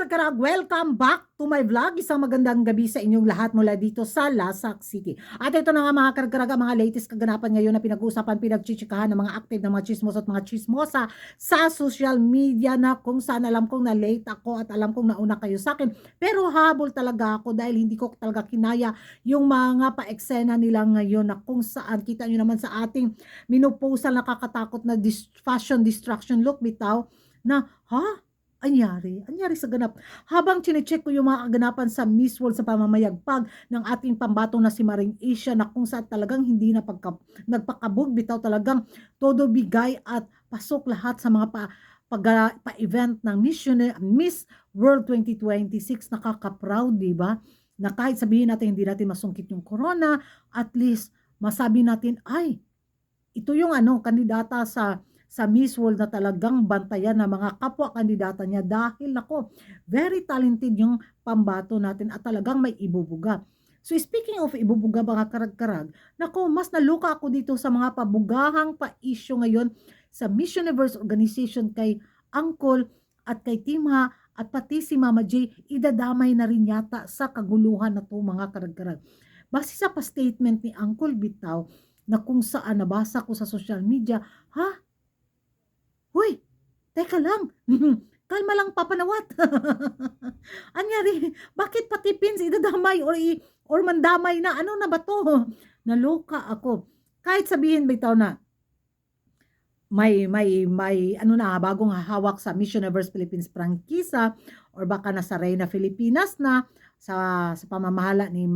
karag, welcome back to my vlog. Isang magandang gabi sa inyong lahat mula dito sa Lasak City. At ito na nga mga karag, mga latest kaganapan ngayon na pinag-usapan, pinagchichikahan ng mga active ng mga chismos at mga chismosa sa social media na kung saan alam kong na-late ako at alam kong nauna kayo sa akin. Pero habol talaga ako dahil hindi ko talaga kinaya yung mga pa-eksena nila ngayon na kung saan kita nyo naman sa ating minupusal nakakatakot na fashion distraction look bitaw na anyari sa ganap. Habang chinecheck ko yung mga kaganapan sa Miss World sa pamamayagpag ng ating pambatong na si Maring Asia na kung saan talagang hindi na nagpakabog bitaw, talagang todo bigay at pasok lahat sa mga pa-event ng Miss World 2026. Nakaka-proud, di ba? Na kahit sabihin natin hindi natin masungkit yung corona, at least masabi natin ay ito yung kandidata sa Miss World na talagang bantayan ng mga kapwa kandidata niya dahil ako, very talented yung pambato natin at talagang may ibubuga. So speaking of ibubuga mga karag-karag, nako, mas naluka ako dito sa mga pabugahang pa-issue ngayon sa Miss Universe Organization kay Angkol at kay Timha at pati si Mama J, idadamay na rin yata sa kaguluhan na to mga karag-karag. Base sa pa-statement ni Angkol bitaw na kung saan nabasa ko sa social media, Hoy, teka lang. Kalma lang, papanawat. Anyari, bakit pati pins idadamay or mandamay na? Ano na ba to? Naloka ako. Kahit sabihin bitaw na may bagong hawak sa Miss Universe Philippines prangkisa or baka nasa Reyna Filipinas na sa pamamahala ni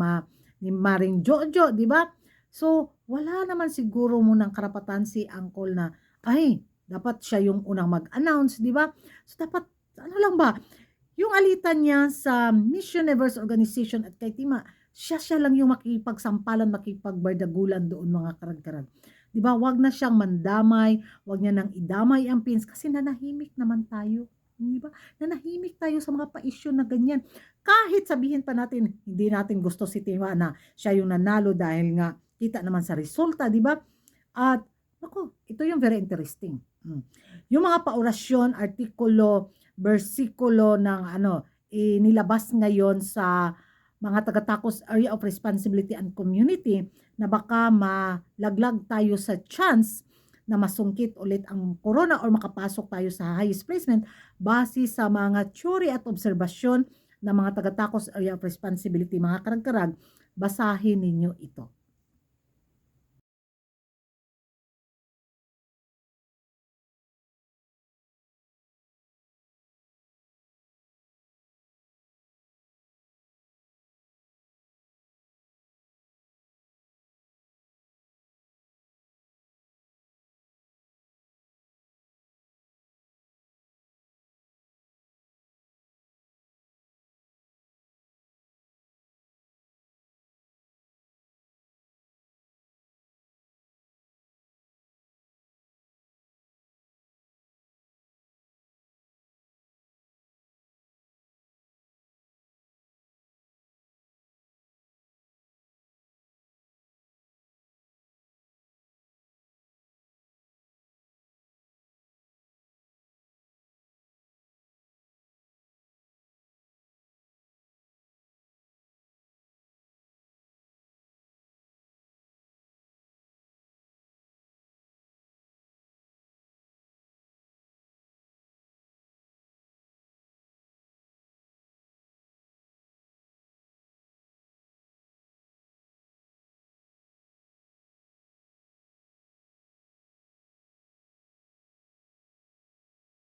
Maring Jojo, di ba? So, wala naman siguro munang karapatan si Angkol na dapat siya yung unang mag-announce, di ba? So, dapat, ano lang ba, yung alitan niya sa Miss Universe Organization at kay Tima, siya lang yung makipagsampalan, makipagbardagulan doon mga karag-karag. Di ba? Wag na siyang mandamay, wag niya nang idamay ang pins kasi nanahimik naman tayo. Di ba? Nanahimik tayo sa mga pa-issue na ganyan. Kahit sabihin pa natin, hindi natin gusto si Tima na siya yung nanalo dahil nga kita naman sa resulta, di ba? At ako, ito yung very interesting. Yung mga paorasyon, artikulo, bersikulo ng nilabas ngayon sa mga taga-Tacos Area of Responsibility and Community na baka malaglag tayo sa chance na masungkit ulit ang corona or makapasok tayo sa highest placement base sa mga theory at obserbasyon ng mga taga-Tacos Area of Responsibility, mga karag-karag, basahin ninyo ito.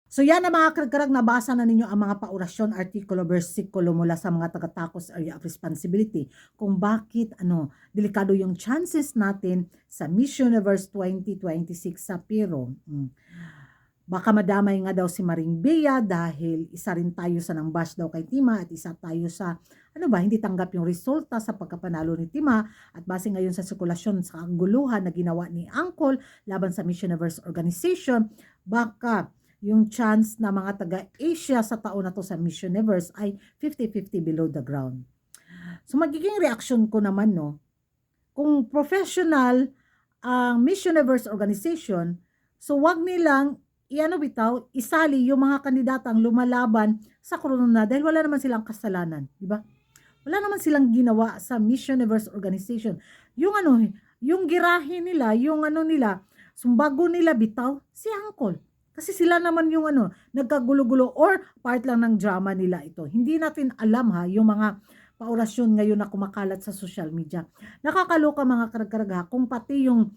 So yan na mga karag-karag, nabasa na ninyo ang mga paorasyon, artikulo, versikulo mula sa mga taga-Tacos Area of Responsibility kung bakit delikado yung chances natin sa Miss Universe 2026 sa Piro. Baka madamay nga daw si Maring Bea dahil isa rin tayo sa nang bash daw kay Tima at isa tayo sa hindi tanggap yung resulta sa pagkapanalo ni Tima at base ngayon sa sirkulasyon sa kaguluhan na ginawa ni Angkol laban sa Miss Universe Organization, baka yung chance na mga taga-Asia sa taon na to sa Miss Universe ay 50-50 below the ground. So magiging reaction ko naman, kung professional ang Miss Universe Organization, so wag nilang iano bitaw, isali yung mga kandidatang lumalaban sa corona dahil wala naman silang kasalanan, di ba? Wala naman silang ginawa sa Miss Universe organization. Yung ano, yung girahe nila, yung ano nila, sumbago nila bitaw, si Angkol. Kasi sila naman yung ano, nagkagulo-gulo or part lang ng drama nila ito. Hindi natin alam ha, yung mga paorasyon ngayon na kumakalat sa social media. Nakakaloka mga karag-karag kung pati yung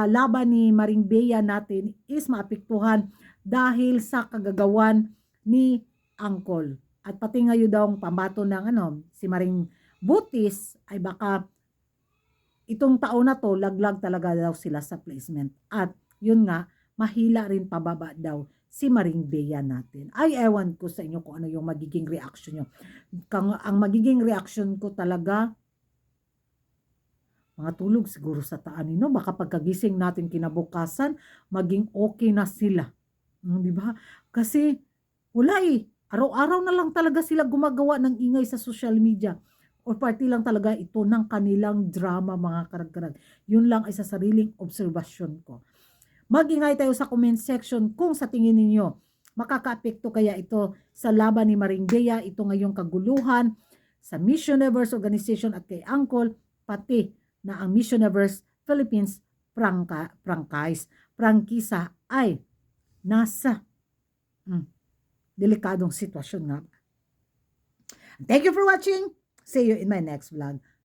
laban ni Maring Bea natin is maapektuhan dahil sa kagagawan ni Angkol. At pati ngayon daw ang pambato ng ano, si Maring Butis ay baka itong taon na to laglag talaga daw sila sa placement. At yun nga, mahila rin pababa daw si Maring Bea natin. Ay, ewan ko sa inyo kung ano yung magiging reaction nyo. Ang magiging reaction ko talaga, mga tulog siguro sa taan no? Baka pagkagising natin kinabukasan, maging okay na sila. Di ba? Kasi wala eh. Araw-araw na lang talaga sila gumagawa ng ingay sa social media. Or party lang talaga ito ng kanilang drama mga karag-karag. Yun lang ay sa sariling obserbasyon ko. Mag-ingay tayo sa comment section kung sa tingin ninyo makaka-apekto kaya ito sa laban ni Maring Bea, ito ngayong kaguluhan sa Miss Universe organization at kay Angkol, pati na ang Miss Universe Philippines prangkisa ay nasa delikadong sitwasyon nga. Thank you for watching. See you in my next vlog.